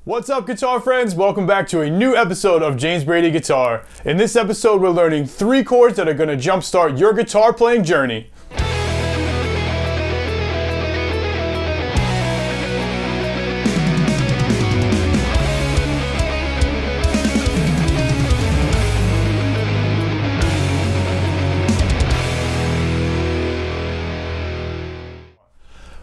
What's up, guitar friends? Welcome back to a new episode of James Brady Guitar. In this episode, we're learning 3 chords that are going to jumpstart your guitar playing journey.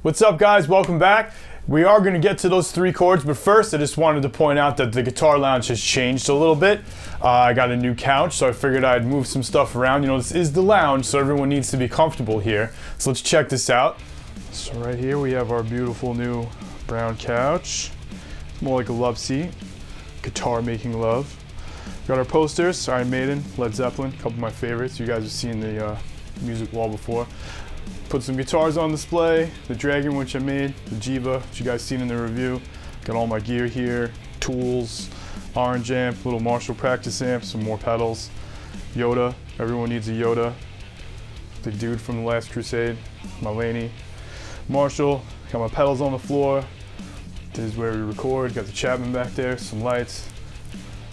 What's up, guys? Welcome back. We are going to get to those 3 chords, but first I just wanted to point out that the guitar lounge has changed a little bit. I got a new couch, so I figured I'd move some stuff around. You know, this is the lounge, so everyone needs to be comfortable here. So let's check this out. So right here we have our beautiful new brown couch. More like a love seat. Guitar making love. Got our posters, Iron Maiden, Led Zeppelin, a couple of my favorites. You guys have seen the music wall before. Put some guitars on display, the Dragon, which I made, the Jiva, which you guys seen in the review. Got all my gear here, tools, orange amp, little Marshall practice amp, some more pedals, Yoda, everyone needs a Yoda. The dude from the Last Crusade, my Laney. Marshall, got my pedals on the floor. This is where we record, got the Chapman back there, some lights.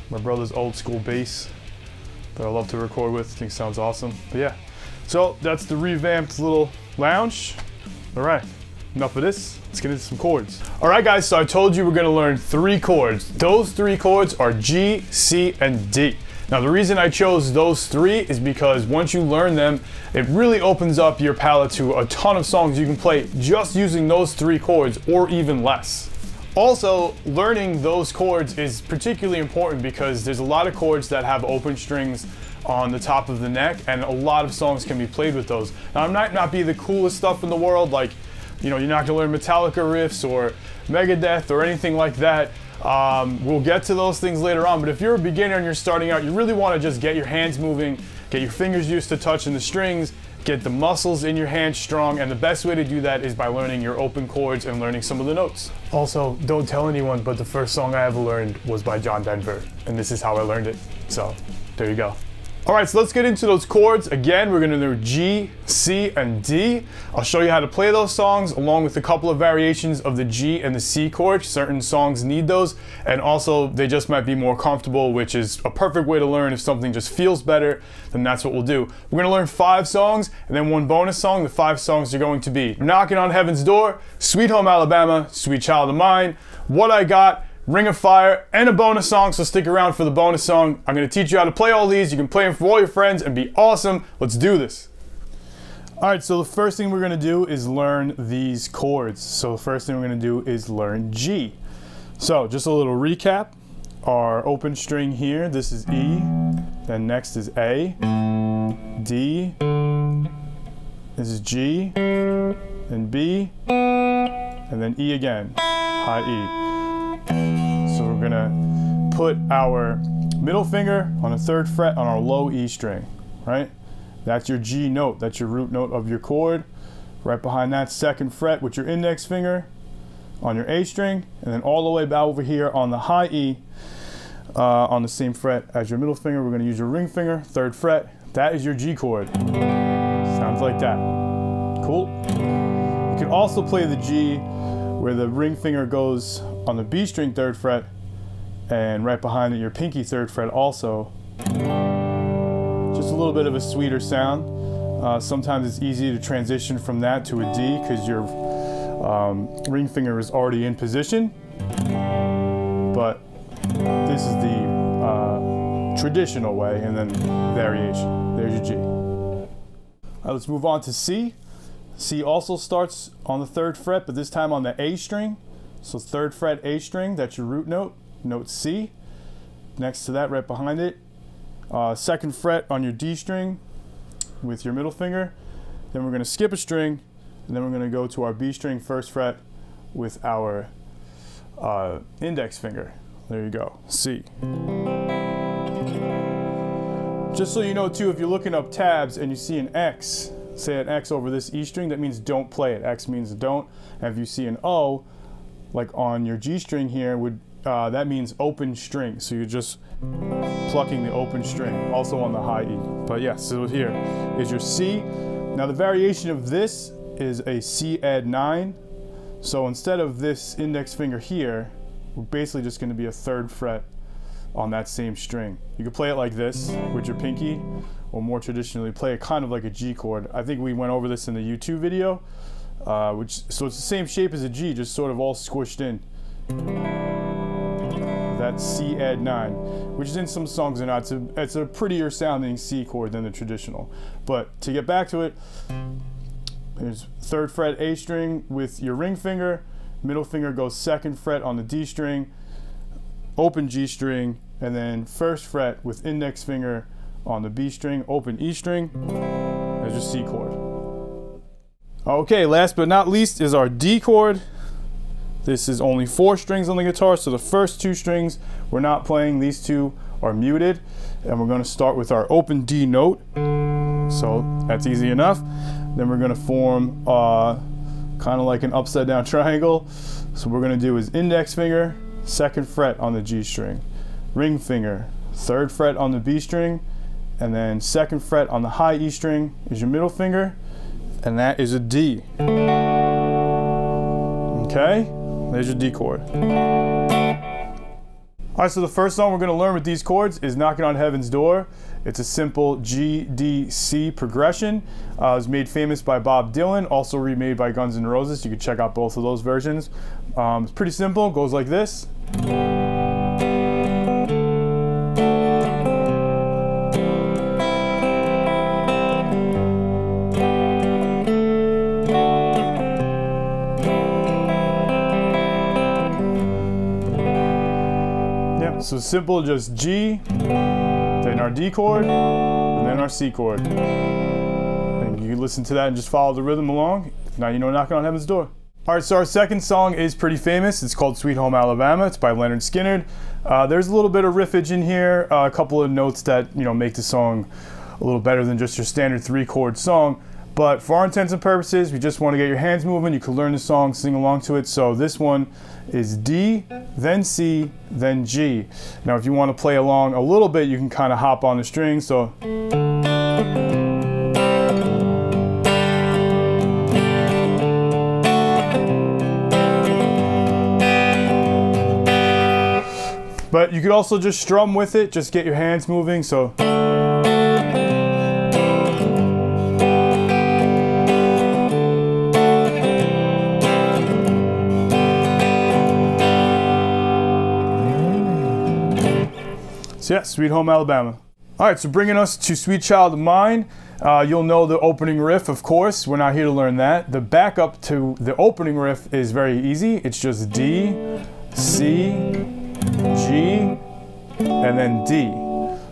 My brother's old school bass that I love to record with, I think sounds awesome, but yeah. So that's the revamped little lounge. All right, enough of this. Let's get into some chords. All right, guys, so I told you we're gonna learn 3 chords. Those 3 chords are G, C, and D. Now, the reason I chose those 3 is because once you learn them, it really opens up your palette to a ton of songs you can play just using those 3 chords or even less. Also, learning those chords is particularly important because there's a lot of chords that have open strings on the top of the neck, and a lot of songs can be played with those. Now, it might not be the coolest stuff in the world, like, you know, you're not gonna learn Metallica riffs or Megadeth or anything like that. We'll get to those things later on, but if you're a beginner and you're starting out, you really wanna just get your hands moving, get your fingers used to touching the strings, get the muscles in your hands strong, and the best way to do that is by learning your open chords and learning some of the notes. Also, don't tell anyone, but the first song I ever learned was by John Denver, and this is how I learned it. So, there you go. All right, so let's get into those chords. Again, we're gonna do G, C, and D. I'll show you how to play those songs along with a couple of variations of the G and the C chord. Certain songs need those, and also they just might be more comfortable, which is a perfect way to learn. If something just feels better, then that's what we'll do. We're gonna learn 5 songs and then 1 bonus song. The 5 songs are going to be Knocking on Heaven's Door, Sweet Home Alabama, Sweet Child of Mine, What I Got, Ring of Fire, and a bonus song, so stick around for the bonus song. I'm gonna teach you how to play all these. You can play them for all your friends and be awesome. Let's do this. All right, so the first thing we're gonna do is learn these chords. So the first thing we're gonna do is learn G. So just a little recap. Our open string here, this is E, then next is A, D, this is G, then B, and then E again, high E. So we're gonna put our middle finger on the 3rd fret on our low E string, right? That's your G note, that's your root note of your chord. Right behind that, 2nd fret with your index finger on your A string, and then all the way back over here on the high E, on the same fret as your middle finger, we're gonna use your ring finger, 3rd fret. That is your G chord. Sounds like that. Cool. You can also play the G where the ring finger goes on the B string 3rd fret, and right behind it your pinky 3rd fret also. Just a little bit of a sweeter sound. Sometimes it's easy to transition from that to a D because your ring finger is already in position, but this is the traditional way, and then variation. There's your G. All right, let's move on to C. C also starts on the 3rd fret, but this time on the A string. So 3rd fret A string, that's your root note, note C. Next to that, right behind it, 2nd fret on your D string with your middle finger. Then we're gonna skip a string, and then we're gonna go to our B string 1st fret with our index finger. There you go, C. Just so you know too, if you're looking up tabs and you see an X, say an X over this E string, that means don't play it. X means don't. And if you see an O, like on your G string here, that means open string. So you're just plucking the open string, also on the high E. But yeah, so here is your C. Now the variation of this is a C add 9. So instead of this index finger here, we're basically just going to be a 3rd fret on that same string. You can play it like this with your pinky, or more traditionally play it kind of like a G chord. I think we went over this in the YouTube video, so it's the same shape as a G, just sort of all squished in. That's C add 9, which is in some songs or not. It's a prettier sounding C chord than the traditional. But to get back to it, there's 3rd fret A string with your ring finger, middle finger goes 2nd fret on the D string, open G string, and then 1st fret with index finger on the B string, open E string, there's your C chord. Okay, last but not least is our D chord. This is only 4 strings on the guitar, so the first 2 strings we're not playing, these 2 are muted, and we're going to start with our open D note, so that's easy enough. Then we're going to form kind of like an upside down triangle. So what we're going to do is index finger, 2nd fret on the G string, ring finger, 3rd fret on the B string, and then 2nd fret on the high E string is your middle finger, and that is a D. Okay, there's your D chord. Alright, so the first song we're going to learn with these chords is Knocking on Heaven's Door. It's a simple G, D, C progression. It was made famous by Bob Dylan, also remade by Guns N' Roses. You can check out both of those versions. It's pretty simple, goes like this. So simple, just G, then our D chord, and then our C chord. And you can listen to that and just follow the rhythm along. Now you know Knocking on Heaven's Door. Alright, so our second song is pretty famous. It's called Sweet Home Alabama. It's by Leonard Skinner. There's a little bit of riffage in here, a couple of notes that make the song a little better than just your standard 3-chord song. But for our intents and purposes, we just want to get your hands moving. You can learn the song, sing along to it. So this one is D, then C, then G. Now if you want to play along a little bit, you can kind of hop on the strings. So but you could also just strum with it, just get your hands moving. So yeah, Sweet Home Alabama. All right, so bringing us to Sweet Child of Mine, you'll know the opening riff, of course. We're not here to learn that. The backup to the opening riff is very easy. It's just D, C, G, and then D.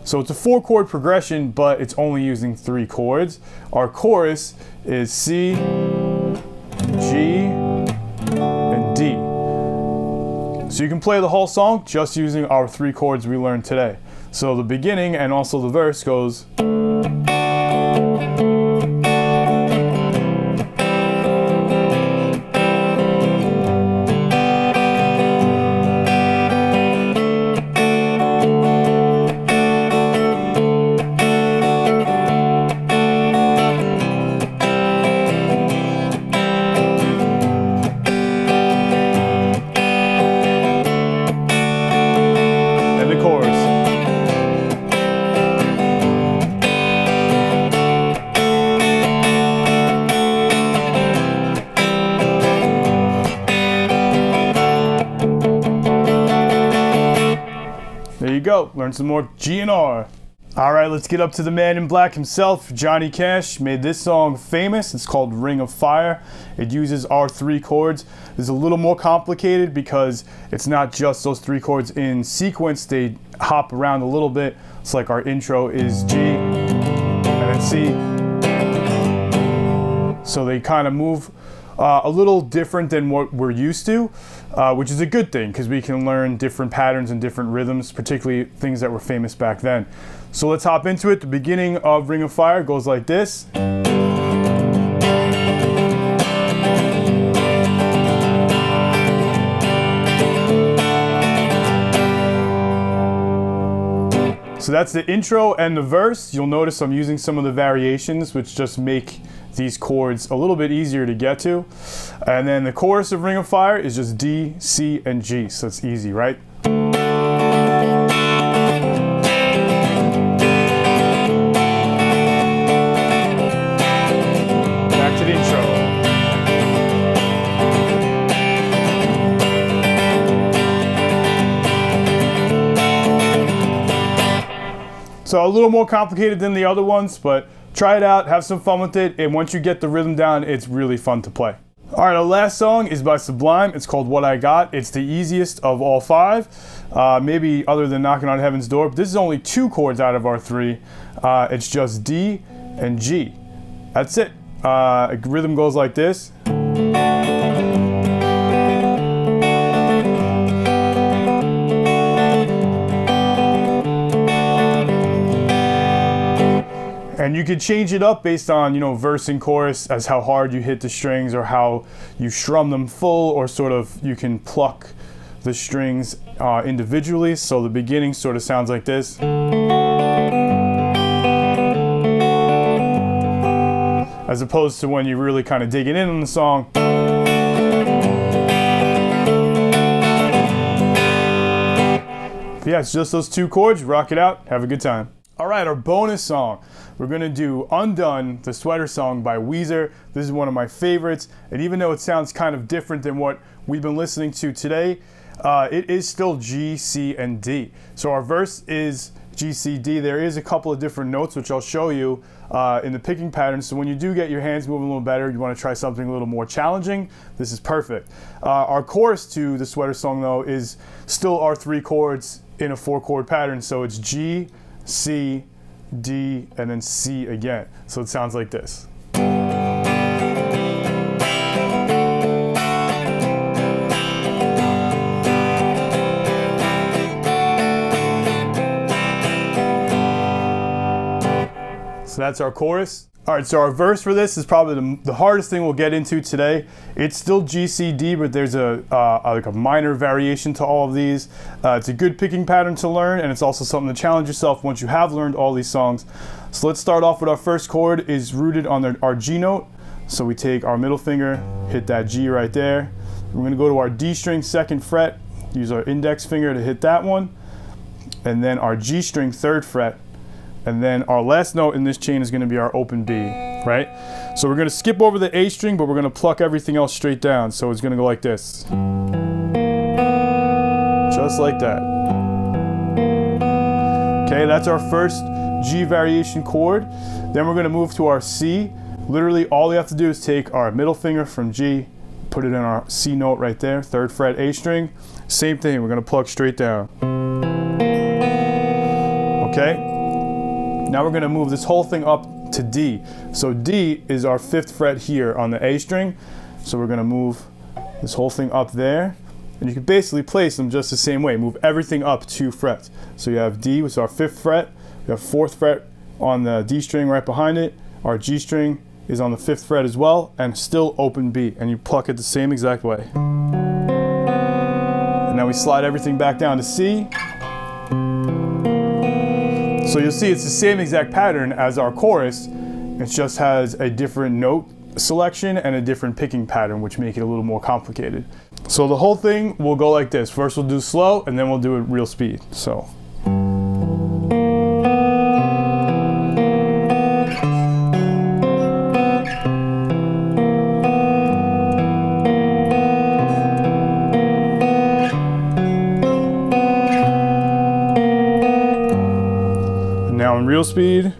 So it's a 4-chord progression, but it's only using 3 chords. Our chorus is C, G, and D. So you can play the whole song just using our 3 chords we learned today. So the beginning and also the verse goes. There you go, learn some more G and R. All right, let's get up to the man in black himself. Johnny Cash made this song famous. It's called Ring of Fire. It uses our 3 chords. It's a little more complicated because it's not just those 3 chords in sequence. They hop around a little bit. It's like our intro is G and then C. So they kind of move a little different than what we're used to, which is a good thing because we can learn different patterns and different rhythms, particularly things that were famous back then. So let's hop into it. The beginning of Ring of Fire goes like this. So that's the intro and the verse. You'll notice I'm using some of the variations which just make these chords a little bit easier to get to. And then the chorus of Ring of Fire is just D, C, and G, so it's easy, right? Back to the intro. So a little more complicated than the other ones, but try it out, have some fun with it, and once you get the rhythm down, it's really fun to play. All right, our last song is by Sublime. It's called What I Got. It's the easiest of all five, maybe other than Knocking on Heaven's Door. But this is only 2 chords out of our 3. It's just D and G. That's it. Rhythm goes like this. And you could change it up based on, you know, verse and chorus as how hard you hit the strings or how you strum them full, or sort of you can pluck the strings individually. So the beginning sort of sounds like this. As opposed to when you're really kind of digging in on the song. But yeah, it's just those 2 chords. Rock it out. Have a good time. All right, our bonus song. We're gonna do Undone, the Sweater Song by Weezer. This is one of my favorites, and even though it sounds kind of different than what we've been listening to today, it is still G, C, and D. So our verse is G, C, D. There is a couple of different notes, which I'll show you in the picking pattern. So when you do get your hands moving a little better, you wanna try something a little more challenging, this is perfect. Our chorus to the Sweater Song, though, is still our 3 chords in a 4-chord pattern. So it's G, C, D, and then C again. So it sounds like this. So that's our chorus. All right, so our verse for this is probably the hardest thing we'll get into today. It's still G, C, D, but there's like a minor variation to all of these. It's a good picking pattern to learn, and it's also something to challenge yourself once you have learned all these songs. So let's start off with our first chord is rooted on our G note. So we take our middle finger, hit that G right there. We're gonna go to our D string 2nd fret, use our index finger to hit that one, and then our G string 3rd fret. And then our last note in this chain is going to be our open B, right? So we're going to skip over the A string, but we're going to pluck everything else straight down. So it's going to go like this. Just like that. Okay, that's our first G variation chord. Then we're going to move to our C. Literally all we have to do is take our middle finger from G, put it in our C note right there, 3rd fret A string. Same thing, we're going to pluck straight down. Okay? Now we're going to move this whole thing up to D. So D is our 5th fret here on the A string. So we're going to move this whole thing up there. And you can basically place them just the same way. Move everything up 2 frets. So you have D, which is our 5th fret. You have 4th fret on the D string right behind it. Our G string is on the 5th fret as well, and still open B. And you pluck it the same exact way. And now we slide everything back down to C. So you'll see it's the same exact pattern as our chorus. It just has a different note selection and a different picking pattern, which make it a little more complicated. So the whole thing will go like this. First we'll do slow, and then we'll do it real speed. So. Now in real speed.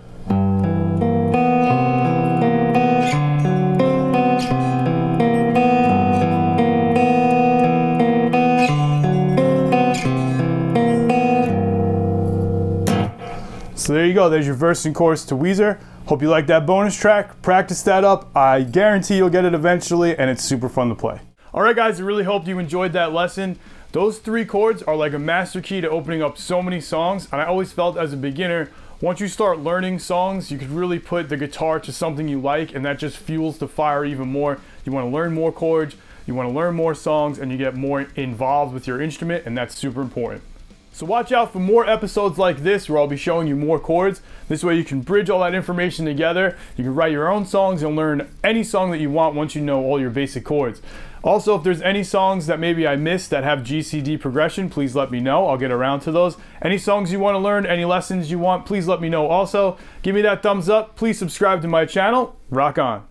So there you go, there's your verse and chorus to Weezer. Hope you like that bonus track. Practice that up. I guarantee you'll get it eventually, and it's super fun to play. All right guys, I really hope you enjoyed that lesson. Those 3 chords are like a master key to opening up so many songs, and I always felt as a beginner, once you start learning songs, you could really put the guitar to something you like, and that just fuels the fire even more. You want to learn more chords, you want to learn more songs, and you get more involved with your instrument, and that's super important. So watch out for more episodes like this where I'll be showing you more chords. This way you can bridge all that information together. You can write your own songs and learn any song that you want once you know all your basic chords. Also, if there's any songs that maybe I missed that have GCD progression, please let me know. I'll get around to those. Any songs you want to learn, any lessons you want, please let me know also. Give me that thumbs up. Please subscribe to my channel. Rock on.